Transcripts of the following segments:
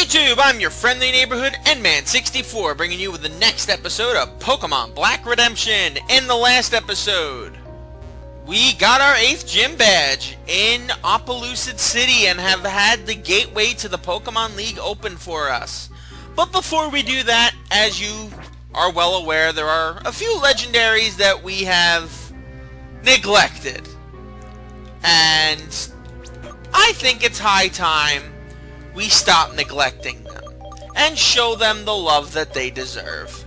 YouTube, I'm your friendly neighborhood Endman64, bringing you with the next episode of Pokemon Black Redemption. In the last episode, we got our 8th gym badge in Opelousas City and have had the gateway to the Pokemon League open for us. But before we do that, as you are well aware, there are a few legendaries that we have neglected. And I think it's high time we stop neglecting them and show them the love that they deserve.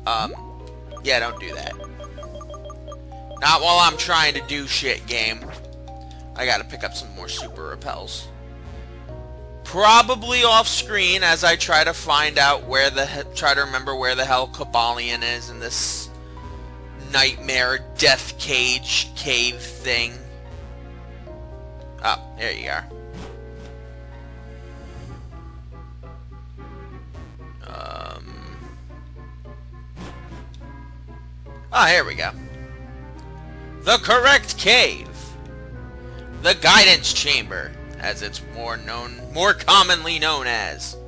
Yeah, don't do that. Not while I'm trying to do shit, game. I gotta pick up some more super repels. Probably off screen as I try to find out where try to remember where the hell Cobalion is in this nightmare death cage cave thing. Oh, there you are. Ah, here we go. The correct cave. The guidance chamber, as it's more commonly known as.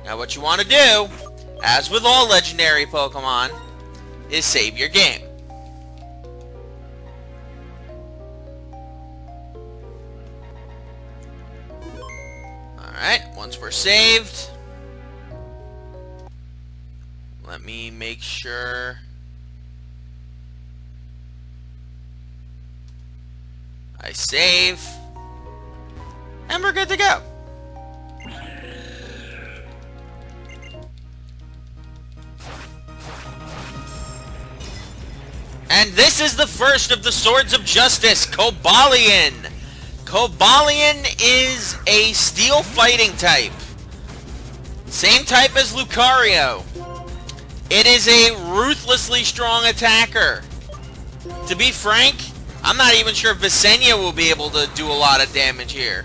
Now what you want to do, as with all legendary Pokemon, is save your game. Alright, once we're saved, let me make sure I save, and we're good to go. And this is the first of the Swords of Justice, Cobalion. Cobalion is a steel fighting type. Same type as Lucario. It is a ruthlessly strong attacker. To be frank, I'm not even sure Visenya will be able to do a lot of damage here.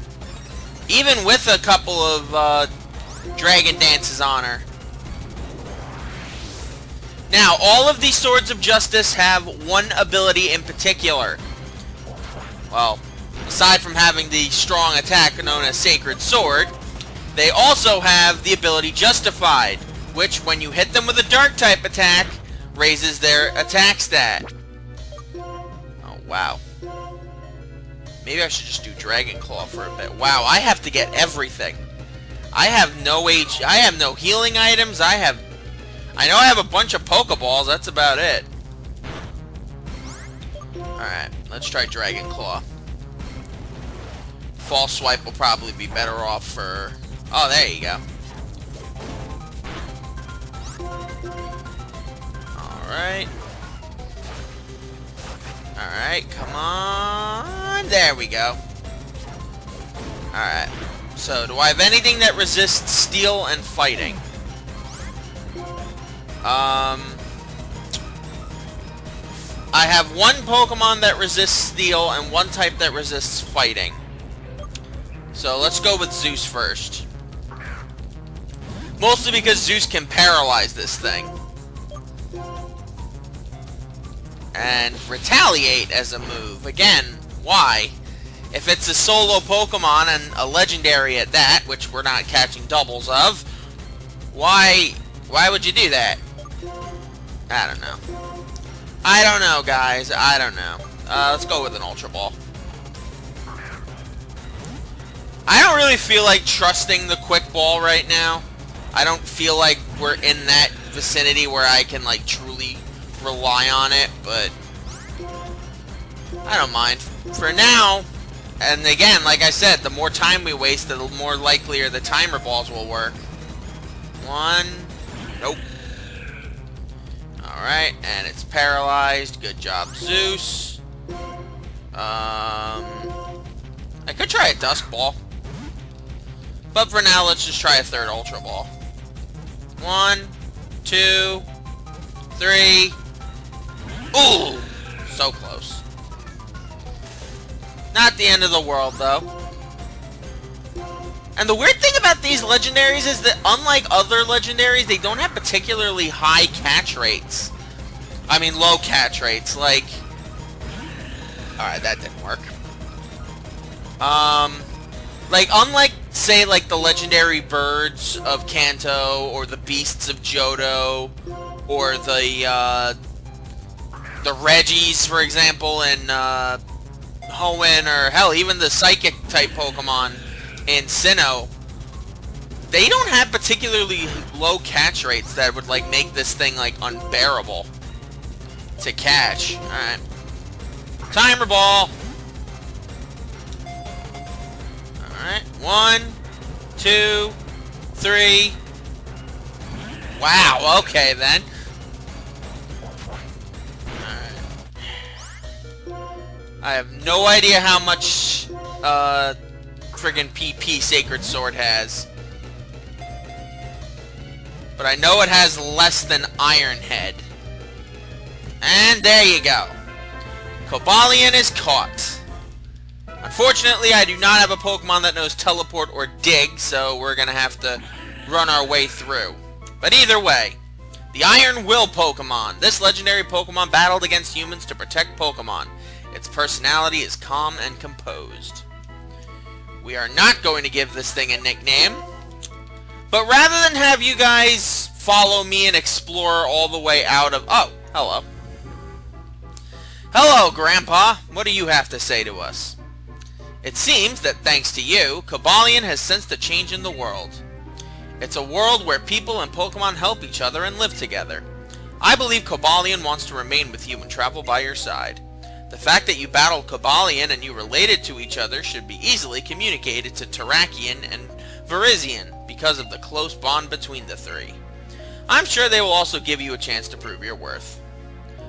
Even with a couple of Dragon Dances on her. Now, all of these Swords of Justice have one ability in particular. Well, aside from having the strong attack known as Sacred Sword, they also have the ability Justified, which when you hit them with a Dark type attack, raises their attack stat. Wow. Maybe I should just do Dragon Claw for a bit. Wow, I have to get everything. I have no I have no healing items. I know I have a bunch of Pokeballs. That's about it. Alright, let's try Dragon Claw. False Swipe will probably be better off for... Oh, there you go. Alright. Alright, come on. There we go. Alright. So, do I have anything that resists steel and fighting? I have one Pokemon that resists steel and one type that resists fighting. So, let's go with Zeus first. Mostly because Zeus can paralyze this thing. And Retaliate as a move. Again, why? If it's a solo Pokemon and a legendary at that, which we're not catching doubles of, why would you do that? I don't know. I don't know, guys. I don't know. Let's go with an Ultra Ball. I don't really feel like trusting the Quick Ball right now. I don't feel like we're in that vicinity where I can, like, truly rely on it, but I don't mind. For now, and again, like I said, the more time we waste, the more likelier the timer balls will work. One. Nope. Alright, and it's paralyzed. Good job, Zeus. I could try a Dusk Ball. But for now, let's just try a third Ultra Ball. 1, 2, 3. Ooh! So close. Not the end of the world, though. And the weird thing about these legendaries is that, unlike other legendaries, they don't have particularly high catch rates. I mean, low catch rates, like... Alright, that didn't work. Like, unlike, say, like, the legendary birds of Kanto, or the beasts of Johto, or the Reggies, for example, in, Hoenn, or, hell, even the Psychic-type Pokemon in Sinnoh, they don't have particularly low catch rates that would, like, make this thing, like, unbearable to catch. Alright. Timer ball! Alright, 1, 2, 3. Wow, okay then. Alright. I have no idea how much, friggin' PP Sacred Sword has. But I know it has less than Iron Head. And there you go. Cobalion is caught. Unfortunately, I do not have a Pokemon that knows Teleport or Dig, so we're going to have to run our way through. But either way, the Iron Will Pokemon. This legendary Pokemon battled against humans to protect Pokemon. Its personality is calm and composed. We are not going to give this thing a nickname, but rather than have you guys follow me and explore all the way out of... Oh, hello. Hello, Grandpa. What do you have to say to us? It seems that thanks to you, Cobalion has sensed a change in the world. It's a world where people and Pokemon help each other and live together. I believe Cobalion wants to remain with you and travel by your side. The fact that you battled Cobalion and you related to each other should be easily communicated to Terrakion and Virizion because of the close bond between the three. I'm sure they will also give you a chance to prove your worth.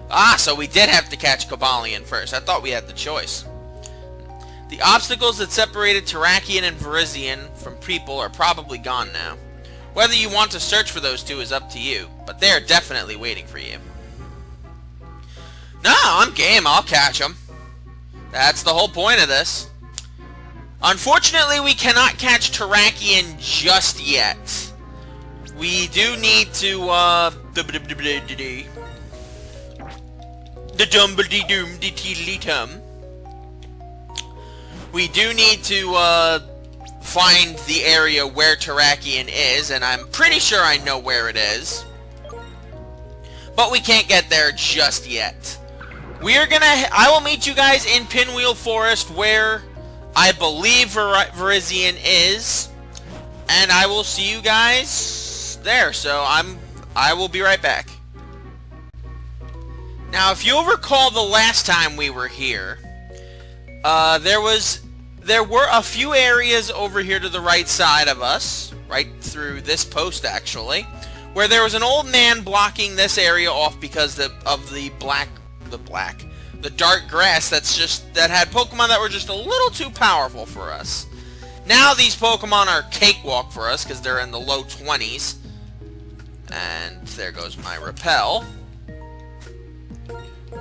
Ah, so we did have to catch Cobalion first. I thought we had the choice. The obstacles that separated Terrakion and Virizion from people are probably gone now. Whether you want to search for those two is up to you, but they are definitely waiting for you. No, I'm game. I'll catch them. That's the whole point of this. Unfortunately, we cannot catch Terrakion just yet. We do need to, we do need to, find the area where Terrakion is, and I'm pretty sure I know where it is. But we can't get there just yet. I will meet you guys in Pinwheel Forest, where I believe Virizion is, and I will see you guys there. So I will be right back. Now, if you'll recall the last time we were here, there were a few areas over here to the right side of us, right through this post actually, where there was an old man blocking this area off because of the dark grass that had Pokemon that were just a little too powerful for us. Now these Pokemon are cakewalk for us because they're in the low 20s. And there goes my Repel.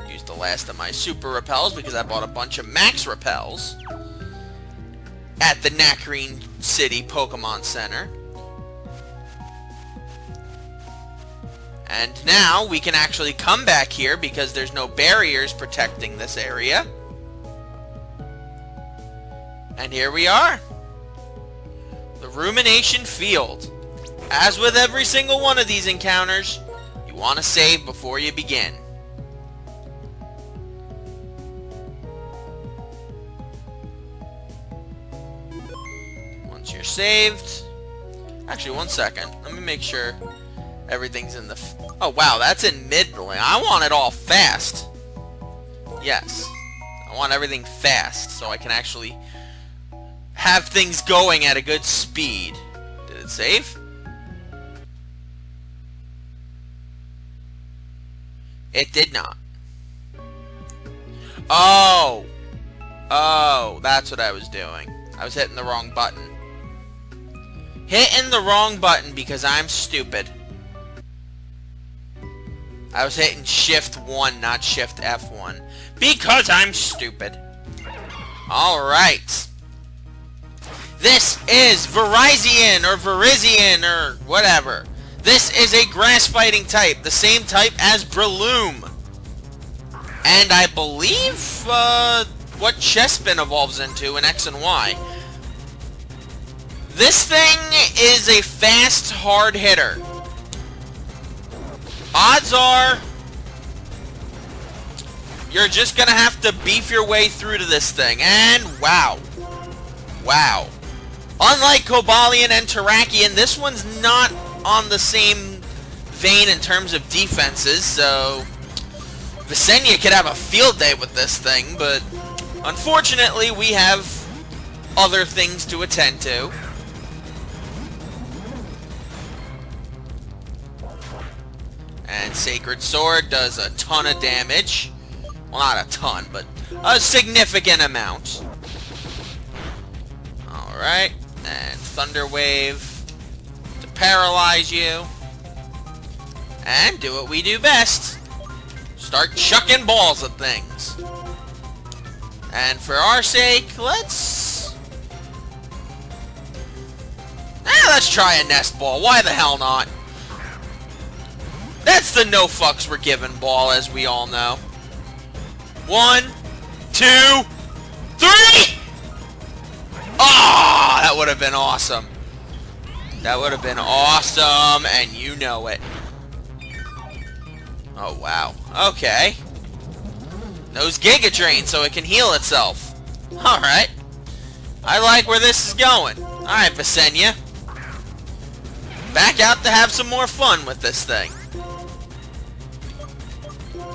Used the last of my Super Repels because I bought a bunch of Max Repels at the Nacrene City Pokemon Center. And now we can actually come back here because there's no barriers protecting this area. And here we are. The Rumination Field. As with every single one of these encounters, you want to save before you begin. Once you're saved... Actually, one second. Let me make sure everything's in the... Oh, wow, that's in mid-lane. I want it all fast. Yes. I want everything fast so I can actually have things going at a good speed. Did it save? It did not. Oh! Oh, that's what I was doing. I was hitting the wrong button. Hitting the wrong button because I'm stupid. I was hitting Shift 1, not Shift F1. Because I'm stupid. Alright. This is Virizion, or Virizion, or whatever. This is a grass fighting type, the same type as Breloom. And I believe what Chespin evolves into in X and Y. This thing is a fast, hard hitter. Odds are you're just gonna have to beef your way through to this thing. And wow. Wow. Unlike Cobalion and Terrakion, this one's not on the same vein in terms of defenses, so Visenya could have a field day with this thing, but unfortunately we have other things to attend to. And Sacred Sword does a ton of damage. Well, not a ton, but a significant amount. Alright, and Thunder Wave to paralyze you. And do what we do best. Start chucking balls at things. And for our sake, let's try a Nest Ball. Why the hell not? That's the no fucks we're giving ball, as we all know. 1, 2, 3! Ah, that would have been awesome. That would have been awesome, and you know it. Oh, wow. Okay. Knows Giga Drain so it can heal itself. Alright. I like where this is going. Alright, Visenya. Back out to have some more fun with this thing.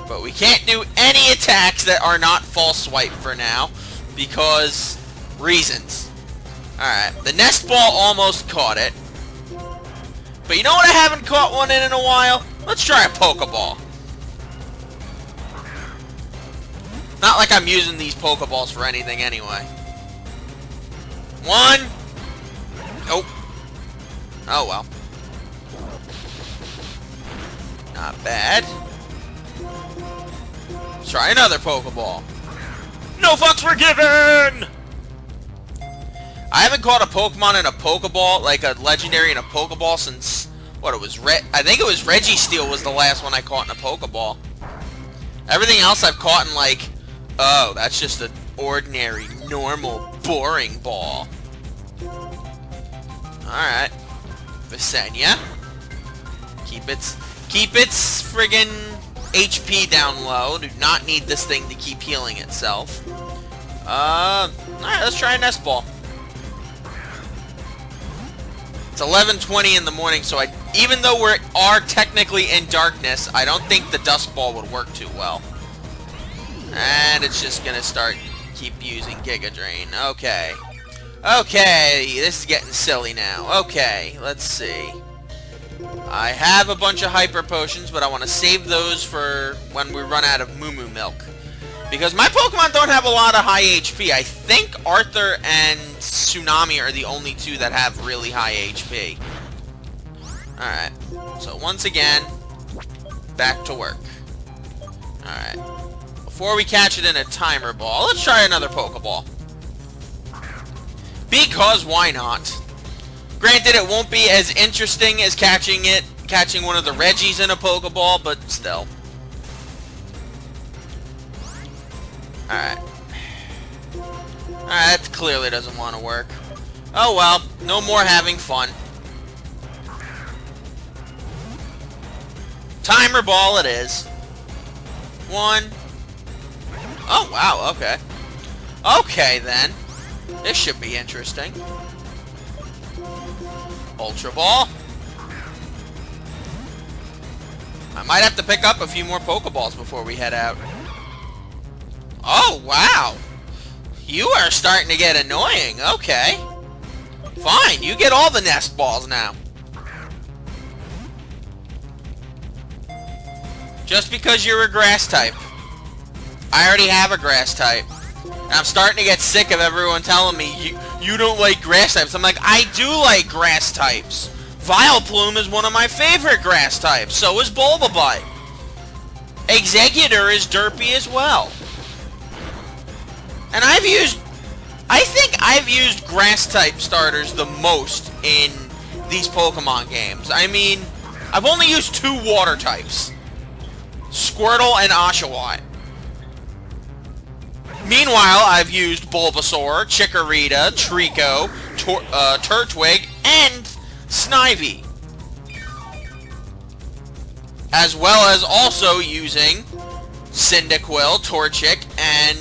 But we can't do any attacks that are not False Swipe for now, because reasons. Alright, the Nest Ball almost caught it. But you know what I haven't caught one in a while? Let's try a Pokeball. Not like I'm using these Pokeballs for anything anyway. 1. Nope. Oh well. Not bad. Let's try another Pokeball. No fucks were given! I haven't caught a Pokemon in a Pokeball, like a Legendary in a Pokeball, since, what, it was I think it was Registeel was the last one I caught in a Pokeball. Everything else I've caught in, like, oh, that's just an ordinary, normal, boring ball. Alright. Visenya. Keep its friggin' HP down low. Do not need this thing to keep healing itself. Alright, let's try a Nest Ball. It's 11:20 in the morning, so even though we are technically in darkness, I don't think the Dusk Ball would work too well. And it's just gonna keep using Giga Drain. Okay. Okay, this is getting silly now. Okay, let's see. I have a bunch of Hyper Potions, but I want to save those for when we run out of Moo Moo Milk. Because my Pokemon don't have a lot of high HP. I think Arthur and Tsunami are the only two that have really high HP. Alright, so once again, back to work. Alright. Before we catch it in a Timer Ball, let's try another Pokeball. Because why not? Granted, it won't be as interesting as catching one of the Regis in a Pokeball, but still. Alright. Alright, that clearly doesn't want to work. Oh well, no more having fun. Timer Ball it is. 1. Oh wow, okay. Okay then. This should be interesting. Ultra Ball. I might have to pick up a few more Pokeballs before we head out. Oh, wow. You are starting to get annoying. Okay. Fine, you get all the Nest Balls now. Just because you're a Grass type. I already have a Grass type. And I'm starting to get sick of everyone telling me, you don't like Grass types. I'm like, I do like Grass types. Vileplume is one of my favorite Grass types. So is Bulbabutt. Executor is derpy as well. And I think I've used Grass type starters the most in these Pokemon games. I mean, I've only used 2 Water types. Squirtle and Oshawott. Meanwhile, I've used Bulbasaur, Chikorita, Trico, Turtwig, and Snivy. As well as also using Cyndaquil, Torchic, and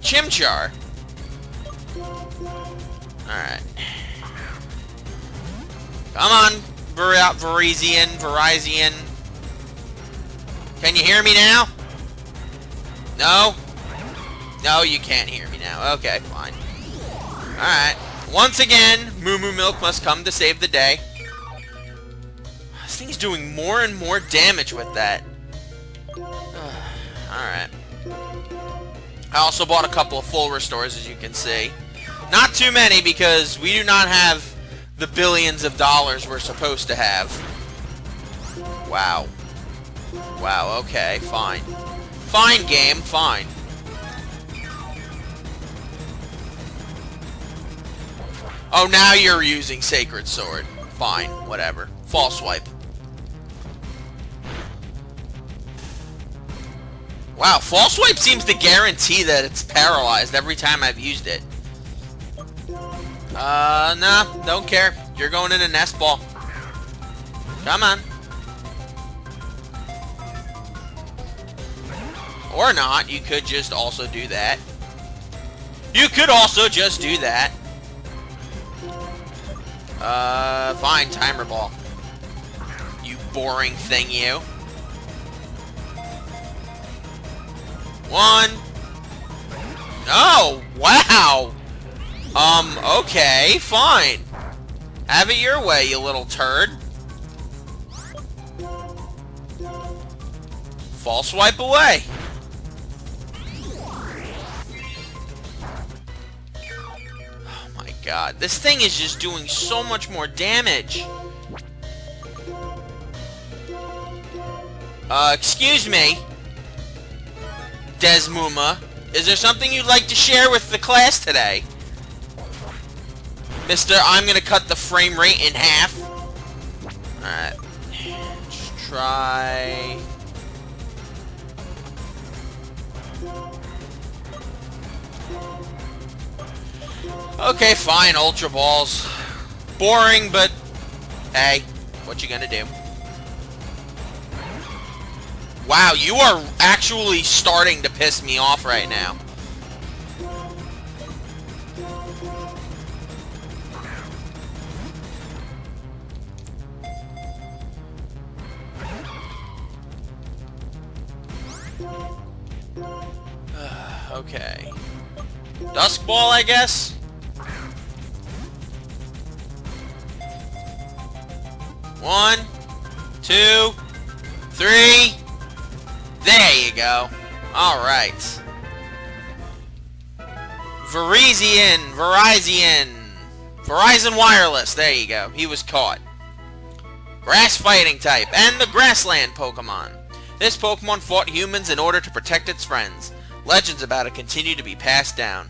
Chimchar. Alright. Come on, Virizion. Can you hear me now? No? No, you can't hear me now. Okay, fine. Alright. Once again, Moo Moo Milk must come to save the day. This thing's doing more and more damage with that. Alright. I also bought a couple of full restores, as you can see. Not too many, because we do not have the billions of dollars we're supposed to have. Wow. Wow, okay, fine. Fine, game, fine. Oh, now you're using Sacred Sword. Fine, whatever. False Swipe. Wow, False Swipe seems to guarantee that it's paralyzed every time I've used it. Nah, don't care. You're going in a nest ball. Come on. Or not, you could just also do that. You could also just do that. Fine, Timer Ball. You boring thing, you. 1. Oh, wow. Okay, fine. Have it your way, you little turd. False Swipe away. Oh my god. This thing is just doing so much more damage. Excuse me, Desmuma. Is there something you'd like to share with the class today? Mister, I'm gonna cut the frame rate in half. Alright. Let's try... Okay, fine, Ultra Balls. Boring, but... hey, what you gonna do? Wow, you are actually starting to piss me off right now. Okay. Dusk Ball, I guess? One, 2, 3. There you go. Alright. Verizon Wireless. There you go. He was caught. Grass Fighting type. And the Grassland Pokemon. This Pokemon fought humans in order to protect its friends. Legends about it continue to be passed down.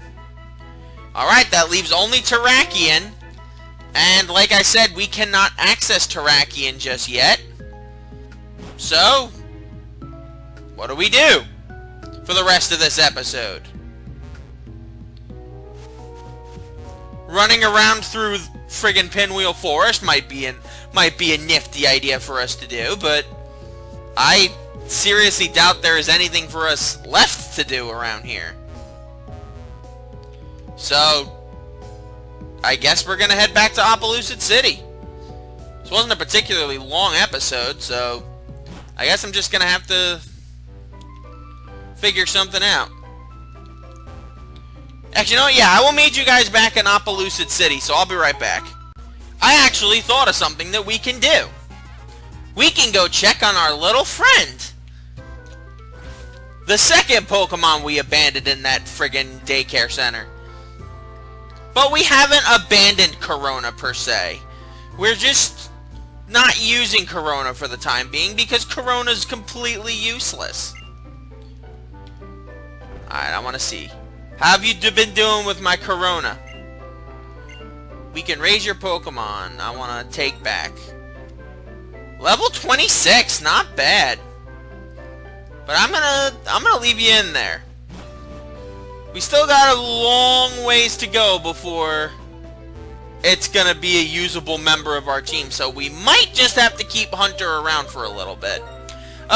Alright, that leaves only Terrakion. And like I said, we cannot access Terrakion just yet. So, what do we do for the rest of this episode? Running around through friggin' Pinwheel Forest might be a nifty idea for us to do, but I seriously doubt there is anything for us left to do around here. So, I guess we're gonna head back to Opelucid City. This wasn't a particularly long episode, so I guess I'm just gonna have to figure something out. Actually, you know what? Yeah, I will meet you guys back in Opelucid City, so I'll be right back. I actually thought of something that we can do. We can go check on our little friend. The second Pokemon we abandoned in that friggin' daycare center. But we haven't abandoned Corona, per se. We're just not using Corona for the time being, because Corona's completely useless. Alright, I want to see. How have you been doing with my Corona? We can raise your Pokemon. I want to take back. Level 26, not bad. But I'm gonna leave you in there. We still got a long ways to go before it's gonna be a usable member of our team, so we might just have to keep Hunter around for a little bit.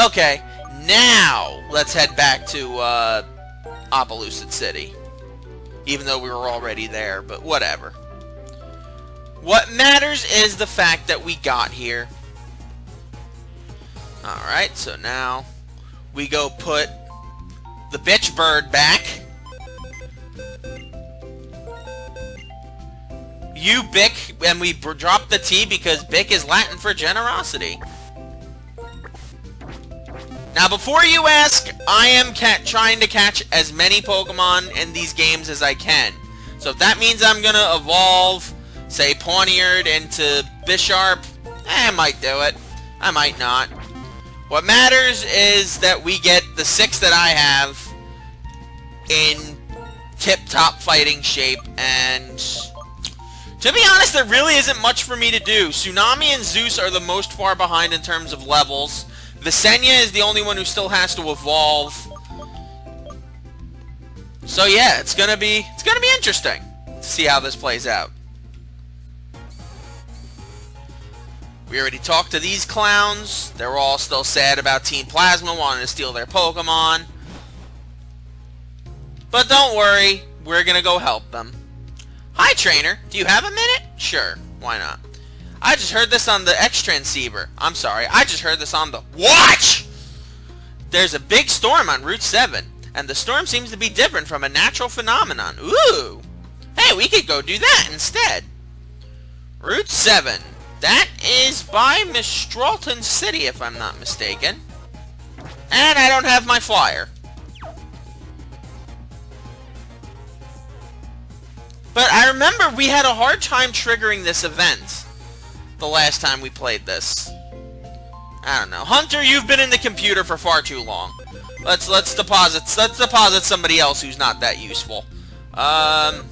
Okay, now let's head back to Opelousas City. Even though we were already there, but whatever. What matters is the fact that we got here. Alright, so now we go put the bitch bird back. You, Bick, and we drop the T because Bick is Latin for generosity. Now, before you ask, I am trying to catch as many Pokemon in these games as I can. So if that means I'm going to evolve, say, Pawniard into Bisharp, I might do it. I might not. What matters is that we get the 6 that I have in tip-top fighting shape, and to be honest, there really isn't much for me to do. Tsunami and Zeus are the most far behind in terms of levels. Visenya is the only one who still has to evolve. So yeah, it's gonna be interesting to see how this plays out. We already talked to these clowns. They're all still sad about Team Plasma wanting to steal their Pokemon. But don't worry, we're gonna go help them. Hi, trainer. Do you have a minute? Sure, why not? I just heard this on the X-Transceiver. I'm sorry, I just heard this on the... What?! There's a big storm on Route 7, and the storm seems to be different from a natural phenomenon. Ooh! Hey, we could go do that instead. Route 7. That is by Mistralton City, if I'm not mistaken. And I don't have my flyer. But I remember we had a hard time triggering this event the last time we played this. I don't know. Hunter, you've been in the computer for far too long. Let's deposit somebody else who's not that useful. I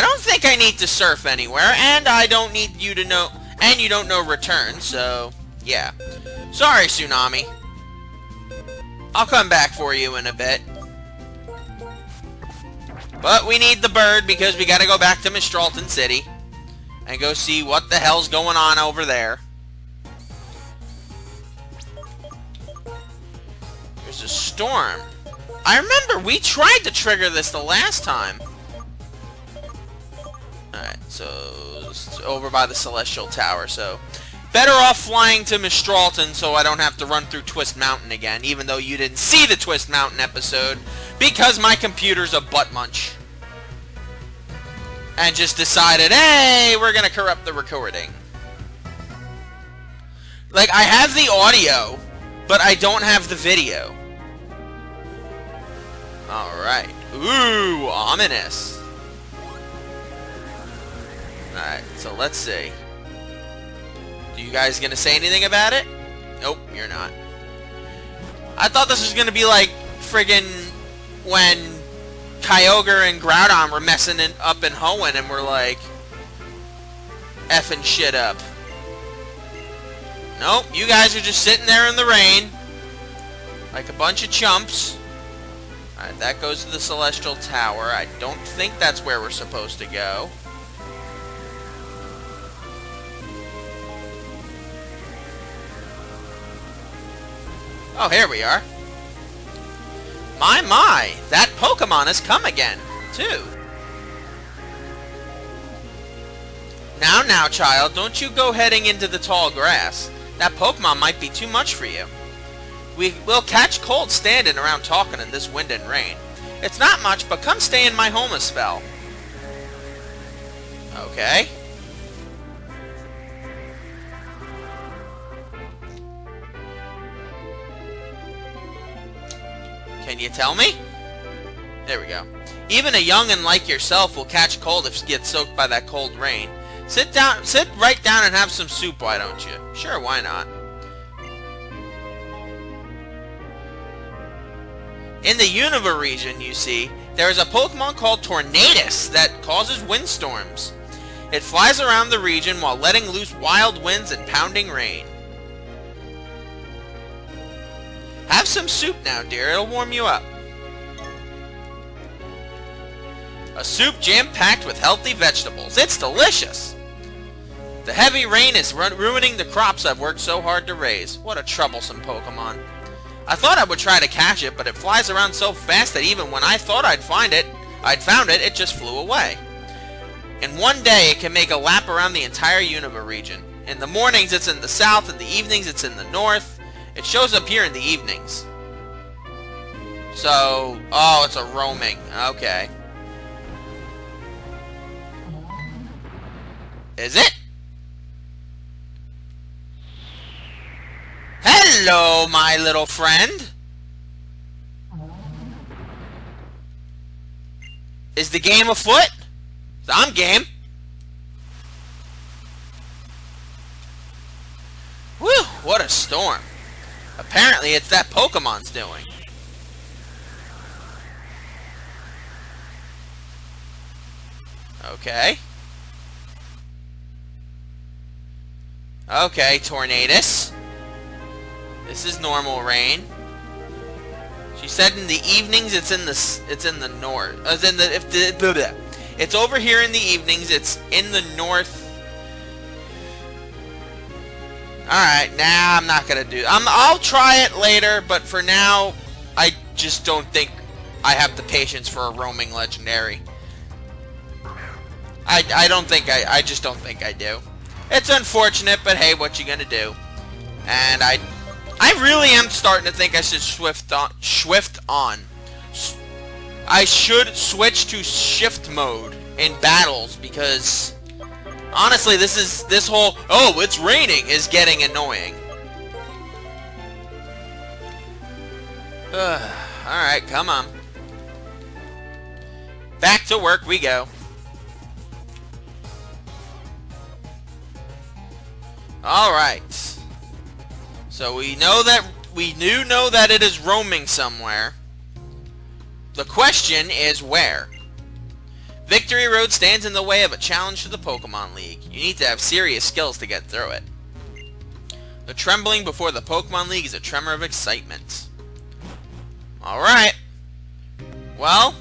don't think I need to surf anywhere, and I don't need you to know, and you don't know return, so yeah. Sorry, Tsunami. I'll come back for you in a bit. But we need the bird because we gotta go back to Mistralton City and go see what the hell's going on over there. There's a storm. I remember we tried to trigger this the last time. Alright, so it's over by the Celestial Tower, so better off flying to Mistralton so I don't have to run through Twist Mountain again, even though you didn't see the Twist Mountain episode, because my computer's a butt munch. And just decided, hey, we're gonna corrupt the recording. Like, I have the audio, but I don't have the video. Alright. Ooh, ominous. Alright, so let's see. You guys gonna say anything about it? Nope, you're not. I thought this was gonna be like friggin' when Kyogre and Groudon were messing up in Hoenn and were like effing shit up. Nope, you guys are just sitting there in the rain like a bunch of chumps. Alright, that goes to the Celestial Tower. I don't think that's where we're supposed to go. Oh, here we are. My, that Pokemon has come again, too. Now, child, don't you go heading into the tall grass. That Pokemon might be too much for you. We'll catch cold standing around talking in this wind and rain. It's not much, but come stay in my home a spell. Okay. Can you tell me? There we go. Even a young'un like yourself will catch cold if you get soaked by that cold rain. Sit right down and have some soup, why don't you? Sure, why not? In the Unova region, you see, there is a Pokemon called Tornadus that causes windstorms. It flies around the region while letting loose wild winds and pounding rain. Have some soup now, dear. It'll warm you up. A soup jam-packed with healthy vegetables. It's delicious! The heavy rain is ruining the crops I've worked so hard to raise. What a troublesome Pokemon. I thought I would try to catch it, but it flies around so fast that even when I thought I'd found it, it just flew away. In one day, it can make a lap around the entire Unova region. In the mornings, it's in the south. In the evenings, it's in the north. It shows up here in the evenings. So, oh, it's a roaming. Okay. Is it? Hello, my little friend. Is the game afoot? I'm game. Whew, what a storm. Apparently it's that Pokemon's doing. Okay. Okay, Tornadus. This is normal rain. She said in the evenings it's in the north. It's over here in the evenings. It's in the north. Alright, nah, I'm not gonna do. I'll try it later, but for now, I just don't think I have the patience for a roaming legendary. I don't think I just don't think I do. It's unfortunate, but hey, what you gonna do? And I really am starting to think I should Swift on. I should switch to shift mode in battles because honestly, this whole oh, it's raining is getting annoying. Alright, come on. Back to work we go. Alright. So we know that it is roaming somewhere. The question is where? Victory Road stands in the way of a challenge to the Pokemon League. You need to have serious skills to get through it. The trembling before the Pokemon League is a tremor of excitement. Alright. Well,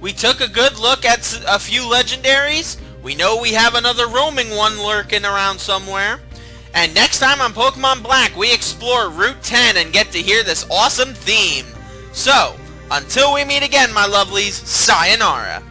we took a good look at a few legendaries. We know we have another roaming one lurking around somewhere. And next time on Pokemon Black, we explore Route 10 and get to hear this awesome theme. So, until we meet again, my lovelies, sayonara.